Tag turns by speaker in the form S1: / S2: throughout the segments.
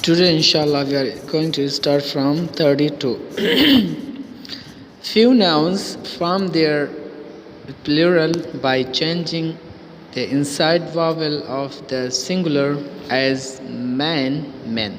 S1: Today, inshallah, we are going to start from 32. Few nouns form their plural by changing the inside vowel of the singular as man, men.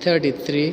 S1: 33.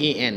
S1: en,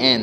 S1: en.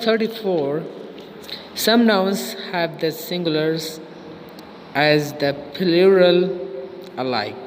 S1: 34. Some nouns have the singulars as the plural alike,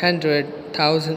S1: 100, 1000.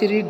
S1: 3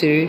S1: 3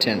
S1: 10.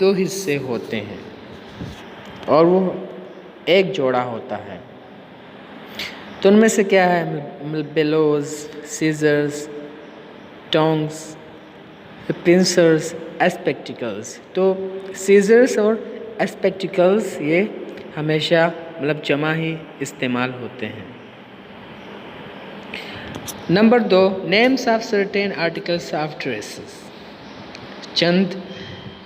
S1: دو حصے ہوتے ہیں اور وہ ایک جوڑا ہوتا ہے. تو ان میں سے کیا ہے؟ بیلوز، سیزرز، ٹونگس، پنسرز، اسپیکٹیکلز. تو سیزرز اور اسپیکٹیکلز یہ ہمیشہ جمع ہی استعمال ہوتے ہیں. Number 2، names of certain articles of dresses. چند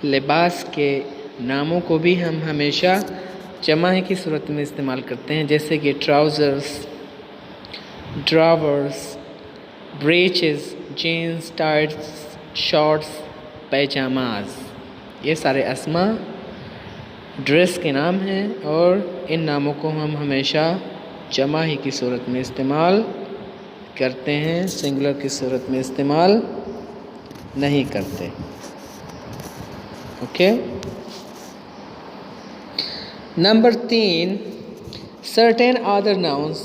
S1: لباس کے ناموں کو بھی ہم ہمیشہ جمع کی صورت میں استعمال کرتے ہیں، جیسے کہ trousers, drawers, breeches, jeans, tights, shorts, pyjamas. یہ سارے اسماء ڈریس کے نام ہیں اور ان ناموں کو ہم ہمیشہ جمع ہی کی صورت میں استعمال کرتے ہیں، سنگولر کی صورت میں استعمال نہیں کرتے. Okay. Number 3، certain other nouns.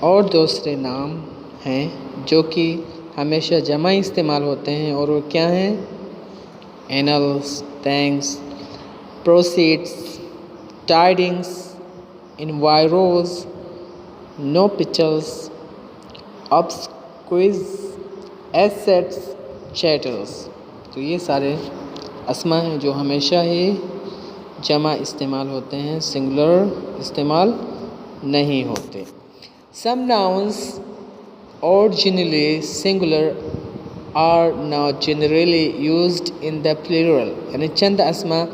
S1: اور دوسرے نام ہیں جو کہ ہمیشہ جمع استعمال ہوتے ہیں اور وہ کیا ہیں؟ اینلز، تھینکس، پروسیڈس، ٹائڈنگس، انوائروز، نو پچلز، آبسکوئز، ایسیٹس، چیٹلز. تو یہ سارے اسماء ہیں جو ہمیشہ ہی جمع استعمال ہوتے ہیں، سنگولر استعمال نہیں ہوتے. سم nouns originally singular are now generally used in the plural. یعنی چند اسماء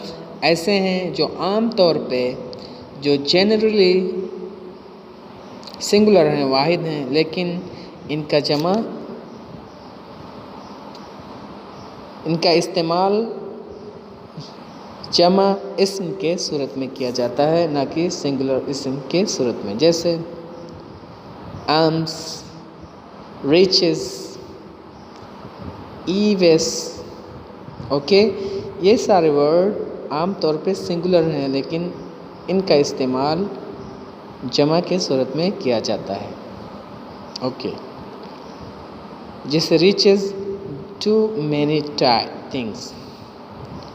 S1: ایسے ہیں جو عام طور پہ جو جنرلی سنگولر ہیں، واحد ہیں، لیکن ان کا استعمال جمع اسم کے صورت میں کیا جاتا ہے، نہ کہ سنگولر اسم کے صورت میں، جیسے آرمز، ریچز، ایویس. اوکے. یہ سارے ورڈ عام طور پہ سنگولر ہیں لیکن ان کا استعمال جمع کے صورت میں کیا جاتا ہے. اوکے. جیسے riches to many things.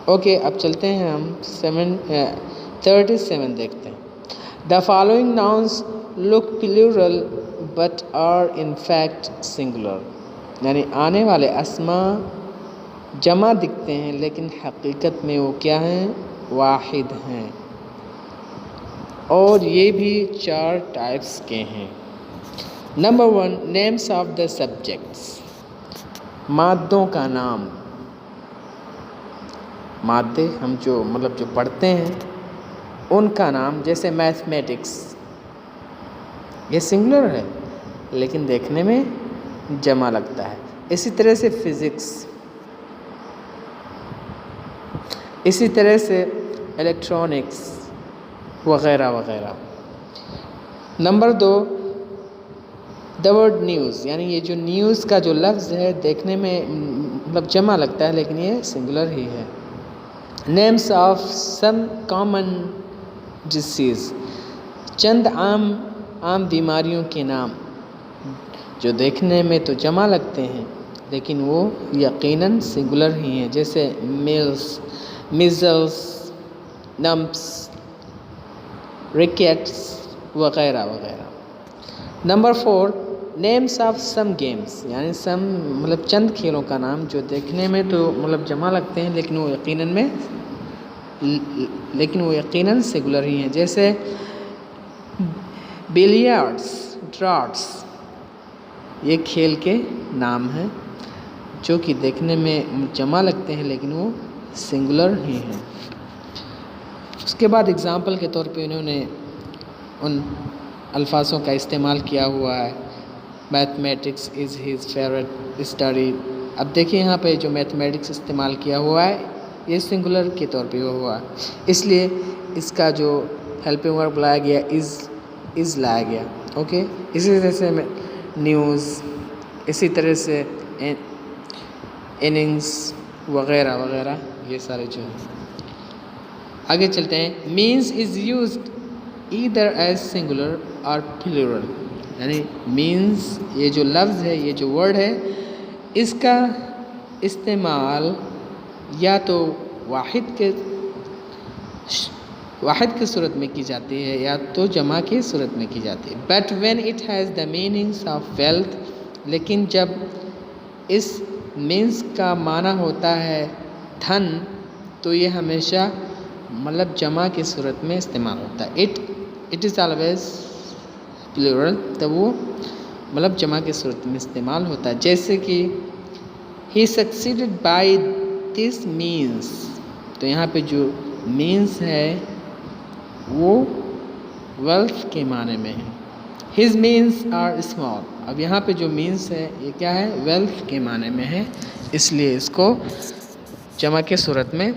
S1: Okay. اب چلتے ہیں ہم 37 دیکھتے ہیں. The following nouns look plural but are in fact singular. یعنی آنے والے اسماء جمع دکھتے ہیں لیکن حقیقت میں وہ کیا ہیں؟ واحد ہیں. اور یہ بھی 4 ٹائپس کے ہیں. Number 1، names of the subjects. مادوں کا نام. مادے ہم جو پڑھتے ہیں ان کا نام، جیسے میتھمیٹکس. یہ سنگولر ہے لیکن دیکھنے میں جمع لگتا ہے. اسی طرح سے فزکس، اسی طرح سے الیکٹرانکس وغیرہ وغیرہ. Number 2، the word news. یعنی یہ جو نیوز کا جو لفظ ہے دیکھنے میں جمع لگتا ہے لیکن یہ سنگولر ہی ہے. Names of some common disease. چند عام بیماریوں کے نام جو دیکھنے میں تو جمع لگتے ہیں لیکن وہ یقیناً سنگولر ہی ہیں، جیسے میزلس، نمپس، ریکیٹس وغیرہ وغیرہ. Number 4، names of some games. یعنی چند کھیلوں کا نام جو دیکھنے میں تو جمع لگتے ہیں لیکن وہ یقیناً سنگولر ہی ہیں، جیسے بیلیارڈس، ڈراٹس. یہ کھیل کے نام ہیں جو کہ دیکھنے میں جمع لگتے ہیں لیکن وہ سنگولر ہی ہیں. اس کے بعد اگزامپل کے طور پہ انہوں نے ان الفاظوں کا استعمال کیا ہوا ہے. Mathematics is his favourite study. اب دیکھیے یہاں پہ جو میتھمیٹکس استعمال کیا ہوا ہے یہ سنگولر کے طور پہ ہوا ہے، اس لیے اس کا جو ہیلپنگ ورب لایا گیا از لایا گیا. اوکے. اسی طرح سے نیوز، اسی طرح سے اننگس وغیرہ وغیرہ، یہ سارے جو ہیں. آگے چلتے ہیں. Means is used either as singular اور پلورل. یعنی مینز یہ جو لفظ ہے، یہ جو ورڈ ہے، اس کا استعمال یا تو واحد کی صورت میں کی جاتی ہے یا تو جمع کی صورت میں کی جاتی ہے. But when it has the meanings of wealth, لیکن جب اس مینس کا معنی ہوتا ہے دھن، تو یہ ہمیشہ مطلب جمع کی صورت میں استعمال ہوتا ہے. اٹ از آلویز پلورل، تو وہ مطلب جمع کی صورت میں استعمال ہوتا ہے. جیسے کہ ہی سکسیڈڈ بائی دس مینس، تو یہاں پہ جو مینس ہے وہ ویلتھ کے معنی میں ہے. ہز مینس آر اسمال، اب یہاں پہ جو مینس ہے یہ کیا ہے؟ ویلتھ کے معنی میں ہے، اس لیے اس کو جمع کے صورت میں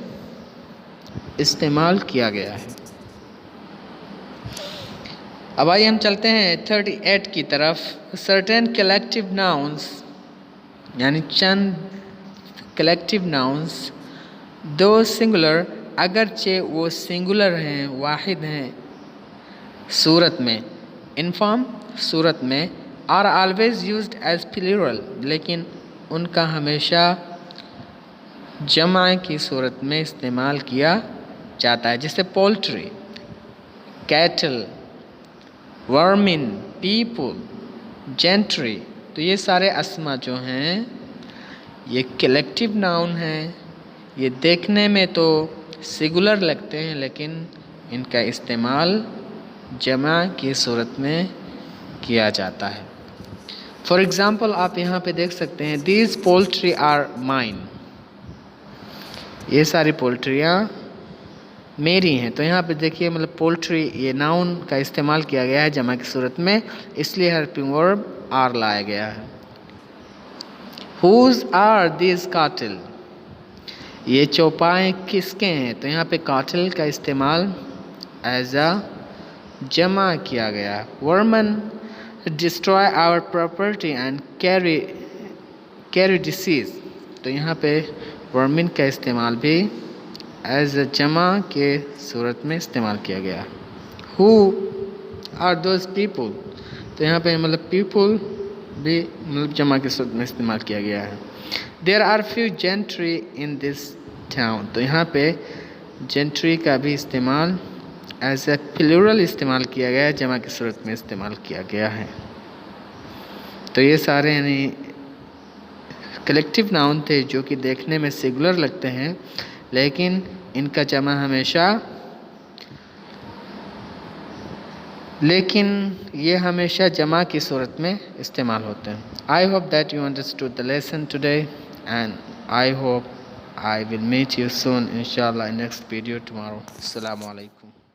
S1: استعمال کیا گیا ہے. اب آئیے ہم چلتے ہیں 38 کی طرف. certain collective nouns، یعنی چند کلیکٹیو ناؤنس، دو سنگولر، اگرچہ وہ سنگولر ہیں، واحد ہیں صورت میں، انفارم صورت میں، آر آلویز یوزڈ ایز پلیورل، لیکن ان کا ہمیشہ جمع کی صورت میں استعمال کیا جاتا ہے. جیسے poultry, Cattell, Varman, people, gentry. تو یہ سارے اسما جو ہیں یہ کلیکٹیو ناؤن ہیں. یہ دیکھنے میں تو سنگولر لگتے ہیں لیکن ان کا استعمال جمع کی صورت میں کیا جاتا ہے. فار ایگزامپل آپ یہاں پہ دیکھ سکتے ہیں دیز پولٹری آر مائن، یہ ساری پولٹریاں میری ہیں. تو یہاں پہ دیکھیے مطلب پولٹری یہ ناؤن کا استعمال کیا گیا ہے جمع کی صورت میں، اس لیے ہیلپنگ ورب آر لایا گیا ہے. whose are these cattle، یہ چوپائیں کس کے ہیں؟ تو یہاں پہ کاٹل کا استعمال ایز اے جمع کیا گیا. Varman destroy our property and carry disease، تو یہاں پہ ورمن کا استعمال بھی ایز اے جمع کے صورت میں استعمال کیا گیا. who are those people، تو یہاں پہ مطلب پیپل بھی مطلب جمع کی صورت میں استعمال کیا گیا ہے. there are few gentry in this town، تو یہاں پہ جینٹری کا بھی استعمال ایز اے پلورل استعمال کیا گیا ہے، جمع کی صورت میں استعمال کیا گیا ہے. تو یہ سارے یعنی کلیکٹیو ناؤن تھے جو کہ دیکھنے میں سنگولر لگتے ہیں لیکن ان کا جمع یہ ہمیشہ جمع کی صورت میں استعمال ہوتے ہیں. I hope that you understood the lesson today and I hope I will meet you soon inshallah in next video tomorrow. Assalamu alaikum.